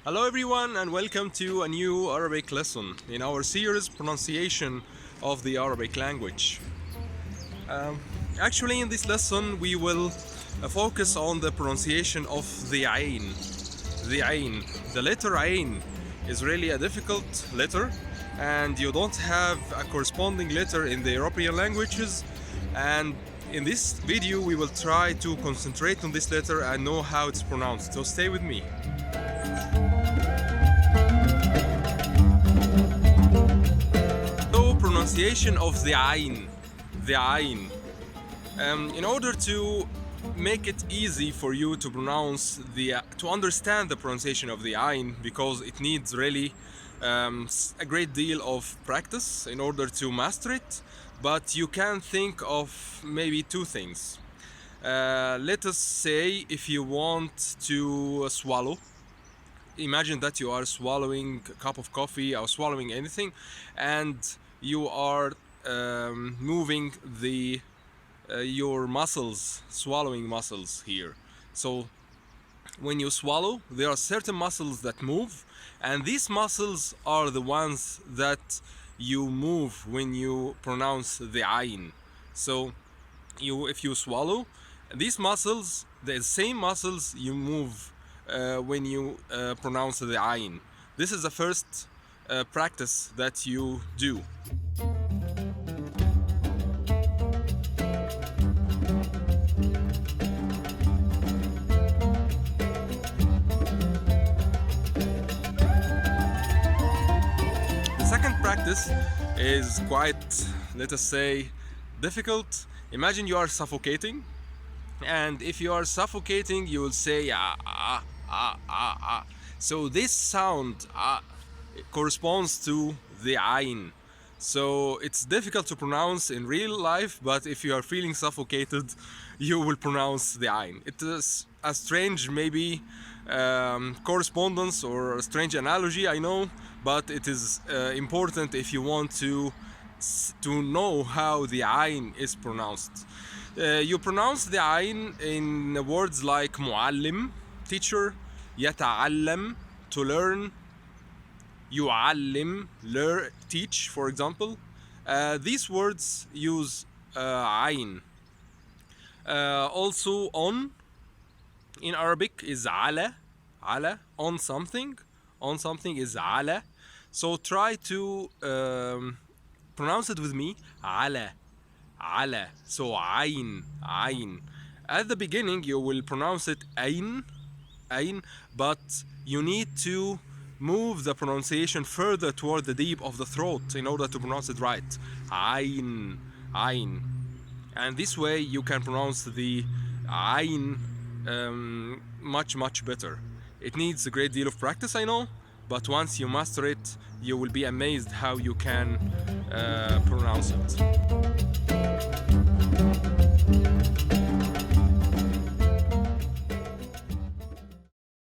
Hello everyone and welcome to a new Arabic lesson in our series pronunciation of the Arabic language. Actually in this lesson we will focus on the pronunciation of the Ain. The Ain. The letter Ain is really a difficult letter and you don't have a corresponding letter in the European languages, and in this video we will try to concentrate on this letter and know how it's pronounced. So stay with me. Pronunciation of the Ain. The Ain. In order to make it easy for you to to understand the pronunciation of the Ain, because it needs really a great deal of practice in order to master it, but you can think of maybe two things. Let us say if you want to swallow. Imagine that you are swallowing a cup of coffee or swallowing anything, and you are moving your muscles, swallowing muscles here. So when you swallow, there are certain muscles that move, and these muscles are the ones that you move when you pronounce the Ain. So if you swallow, these muscles, the same muscles you move when you pronounce the Ain. This is the first practice that you do. The second practice is quite, let us say, difficult. Imagine you are suffocating, and if you are suffocating you will say ah. So this sound corresponds to the Ain. So it's difficult to pronounce in real life, but if you are feeling suffocated, you will pronounce the Ain. It is a strange maybe correspondence or a strange analogy, I know, but it is important if you want to know how the Ain is pronounced. You pronounce the Ain in words like muallim, teacher, يتعلم, to learn, يعلم, learn, teach, for example. These words use Ain. Also on in Arabic is ala, on something is ala. So try to pronounce it with me, ala. So Ain. At the beginning you will pronounce it Ain, but you need to move the pronunciation further toward the deep of the throat in order to pronounce it right. Ain. And this way you can pronounce the Ain much better. It needs a great deal of practice, I know, but once you master it, you will be amazed how you can pronounce it.